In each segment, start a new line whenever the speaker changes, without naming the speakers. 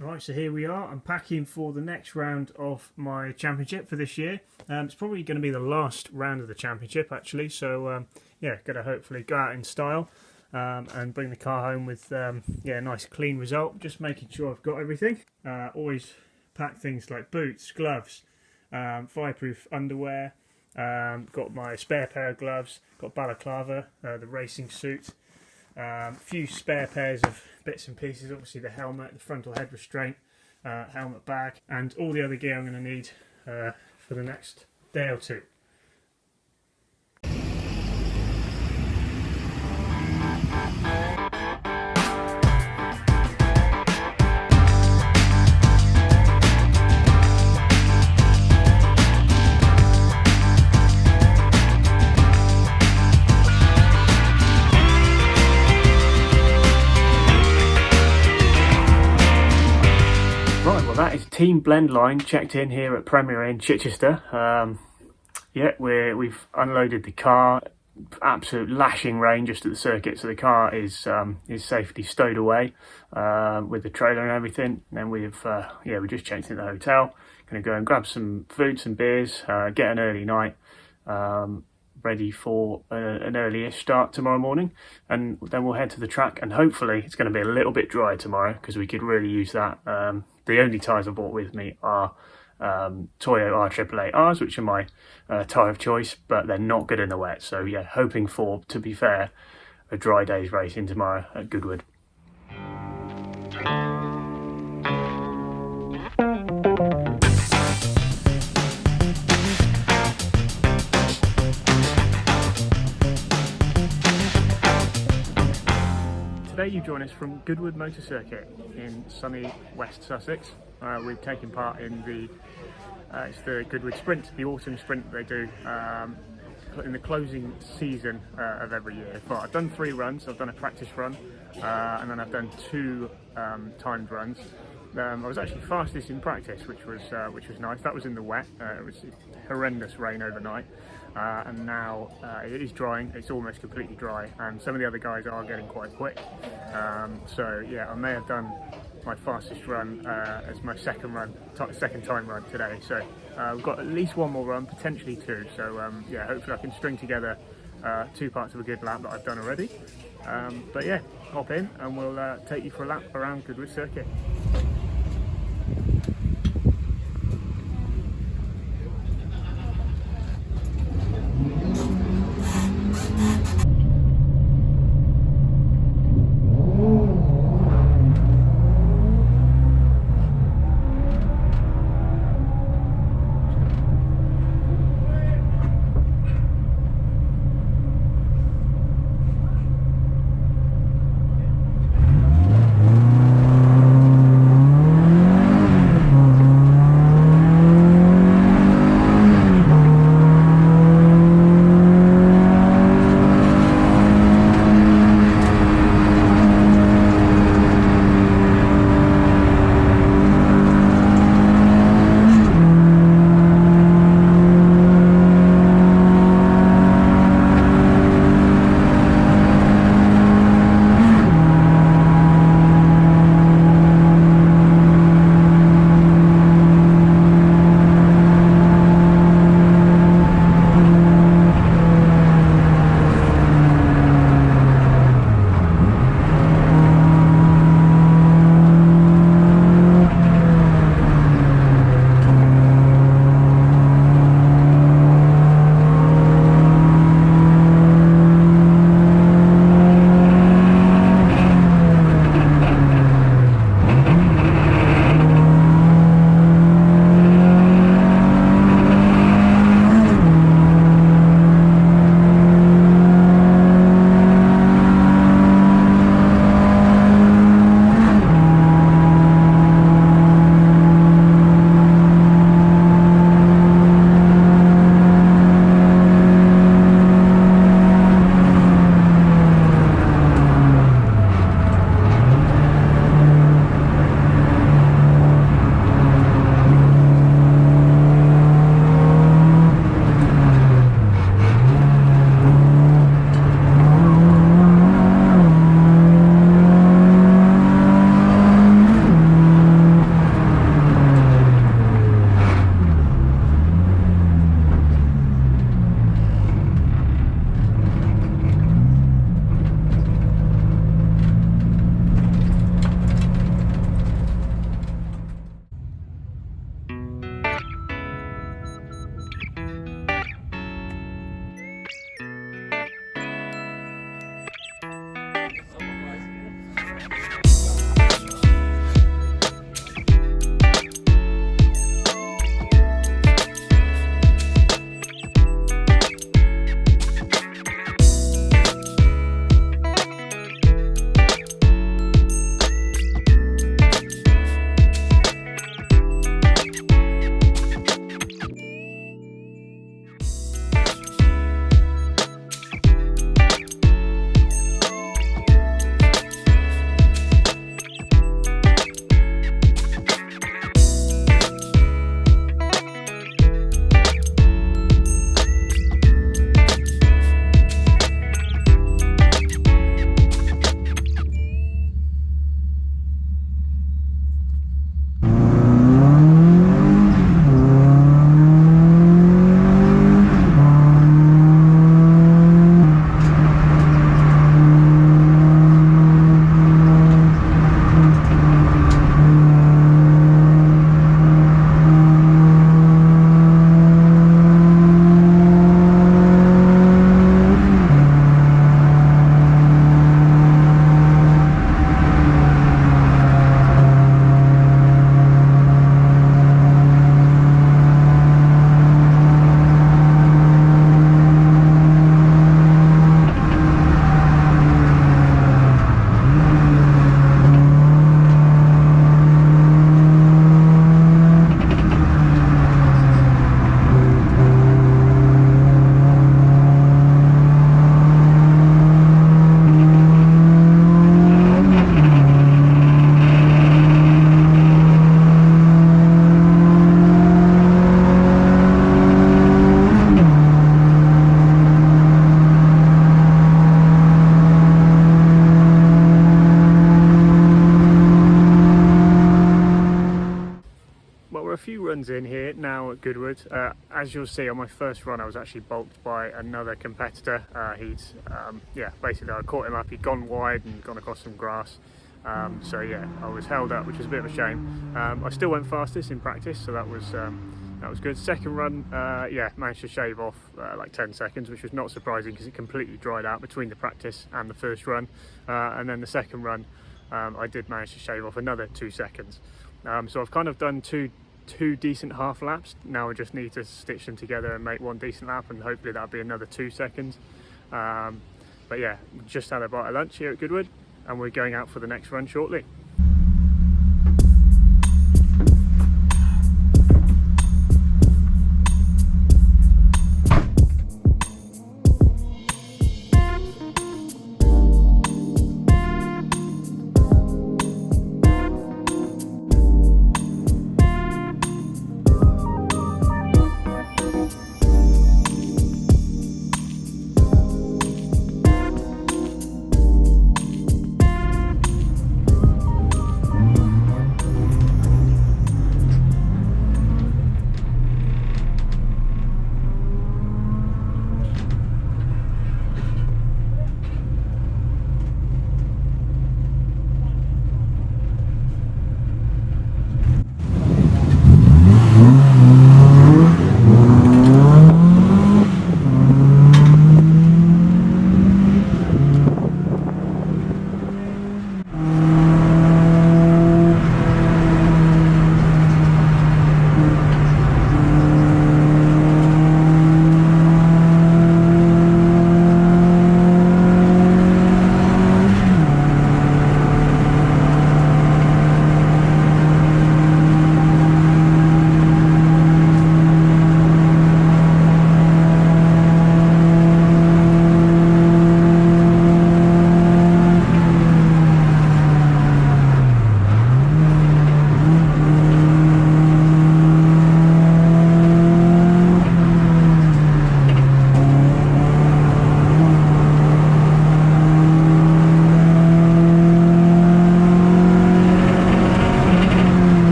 Right, so here we are. I'm packing for the next round of my championship for this year. It's probably going to be the last round of the championship, actually. So, yeah, going to hopefully go out in style and bring the car home with, yeah, a nice clean result. Just making sure I've got everything. Always pack things like boots, gloves, fireproof underwear. Got my spare pair of gloves. Got balaclava, the racing suit. A few spare pairs of bits and pieces, obviously the helmet, the frontal head restraint, helmet bag, and all the other gear I'm going to need for the next day or two. That is Team Blendline checked in here at Premier in Chichester. Yeah, we've unloaded the car. Absolute lashing rain just at the circuit, so the car is safely stowed away with the trailer and everything. And then we've yeah, we just checked in the hotel. Going to go and grab some food, some beers, get an early night. Ready for an early-ish start tomorrow morning, and then we'll head to the track, and hopefully it's going to be a little bit dry tomorrow because we could really use that. The only tyres I brought with me are Toyo R888Rs, which are my tyre of choice, but they're not good in the wet. So yeah, hoping for, to be fair, a dry day's racing tomorrow at Goodwood. Today you join us from Goodwood Motor Circuit in sunny West Sussex. We've taken part in it's the Goodwood Sprint, the autumn sprint that they do in the closing season of every year. But I've done 3 runs. I've done a practice run and then I've done 2 timed runs. I was actually fastest in practice, which was nice. That was in the wet. It was horrendous rain overnight, and now it is drying. It's almost completely dry, and some of the other guys are getting quite quick. So yeah, I may have done my fastest run as my second time run today. So we've got at least 1 more run, potentially 2. So yeah, hopefully I can string together 2 parts of a good lap that I've done already. But yeah, hop in and we'll take you for a lap around Goodwood Circuit. runs in here now at Goodwood. As you'll see on my first run, I was actually balked by another competitor. Basically I caught him up. He'd gone wide and gone across some grass. So yeah, I was held up, which was a bit of a shame. I still went fastest in practice, so that was good. Second run, managed to shave off like 10 seconds, which was not surprising because it completely dried out between the practice and the first run. And then the second run, I did manage to shave off another 2 seconds. So I've kind of done two decent half laps. Now I just need to stitch them together and make one decent lap, and hopefully that'll be another 2 seconds. But yeah, just had a bite of lunch here at Goodwood, and we're going out for the next run shortly.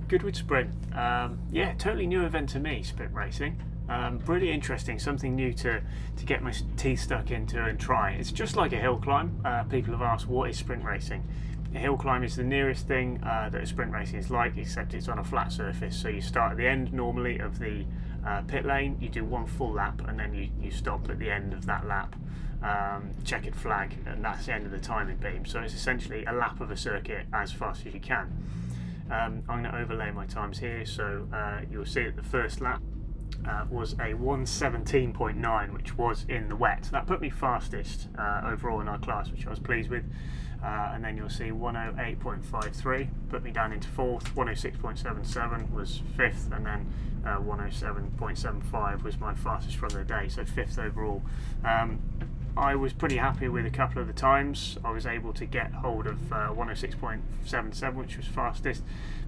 Goodwood Sprint. Yeah, totally new event to me, sprint racing. Really interesting, something new to get my teeth stuck into and try. It's just like a hill climb. People have asked, what is sprint racing? A hill climb is the nearest thing that a sprint racing is like, except it's on a flat surface. So you start at the end normally of the pit lane, you do one full lap, and then you stop at the end of that lap, checkered flag, and that's the end of the timing beam. So it's essentially a lap of a circuit as fast as you can. I'm going to overlay my times here, so you'll see that the first lap was a 1:17.9, which was in the wet. That put me fastest overall in our class, which I was pleased with. And then you'll see 1:08.53 put me down into fourth, 1:06.77 was fifth, and then 1:07.75 was my fastest run of the day, so fifth overall. I was pretty happy with a couple of the times. I was able to get hold of 1:06.77, which was fastest,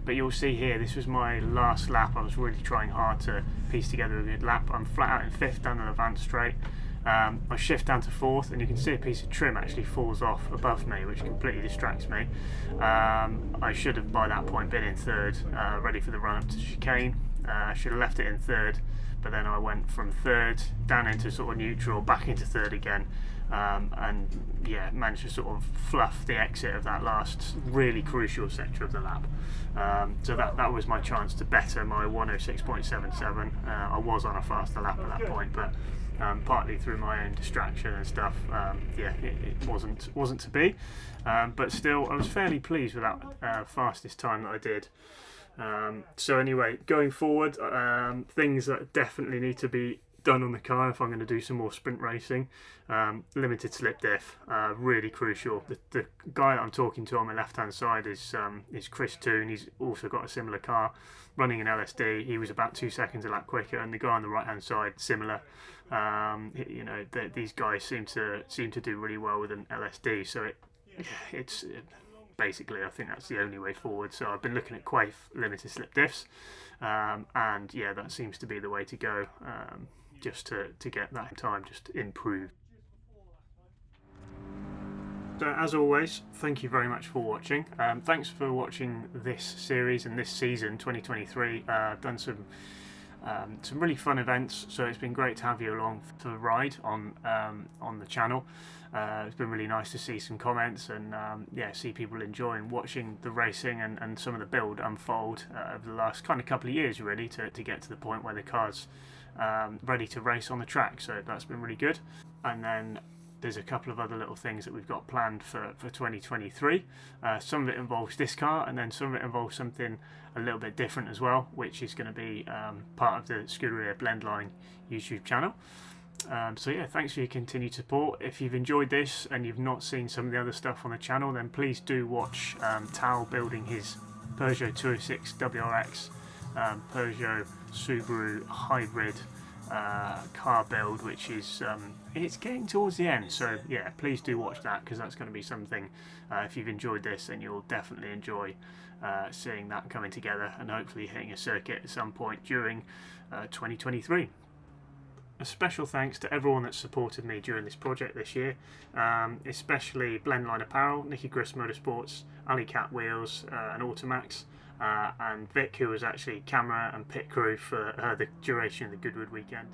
but you'll see here this was my last lap. I was really trying hard to piece together a good lap. I'm flat out in fifth down the Levant straight. I shift down to 4th, and you can see a piece of trim actually falls off above me, which completely distracts me. I should have by that point been in 3rd, ready for the run up to chicane. I should have left it in 3rd, but then I went from 3rd down into sort of neutral, back into 3rd again, and yeah, managed to sort of fluff the exit of that last really crucial sector of the lap. So that was my chance to better my 106.77. I was on a faster lap at that point, but partly through my own distraction and stuff, yeah, it wasn't to be. But still, I was fairly pleased with that fastest time that I did. So anyway, going forward, things that definitely need to be done on the car if I'm going to do some more sprint racing. Limited slip diff, really crucial. The guy that I'm talking to on my left hand side is Chris Toon. He's also got a similar car running an LSD. He was about 2 seconds a lap quicker, and the guy on the right hand side similar. You know, these guys seem to do really well with an LSD, so it's basically, I think that's the only way forward. So I've been looking at Quaife limited slip diffs, and yeah, that seems to be the way to go, just to get that time just improved. So as always, thank you very much for watching. Thanks for watching this series and this season 2023. I've done some really fun events, so it's been great to have you along for the ride on the channel. It's been really nice to see some comments and yeah, see people enjoying watching the racing and some of the build unfold over the last kind of couple of years, really, to get to the point where the car's ready to race on the track. So that's been really good. And then there's a couple of other little things that we've got planned for 2023. Some of it involves this car, and then some of it involves something a little bit different as well, which is going to be part of the Glorious Blendline YouTube channel. So yeah, thanks for your continued support. If you've enjoyed this and you've not seen some of the other stuff on the channel, then please do watch Tal building his Peugeot 206 WRX, Peugeot Subaru hybrid car build, which is it's getting towards the end. So yeah, please do watch that, because that's going to be something, if you've enjoyed this, then you'll definitely enjoy seeing that coming together and hopefully hitting a circuit at some point during 2023. A special thanks to everyone that supported me during this project this year, especially Blendline Apparel, Nicky Grist Motorsports, Ali Cat Wheels and Automax, and Vic, who was actually camera and pit crew for the duration of the Goodwood weekend.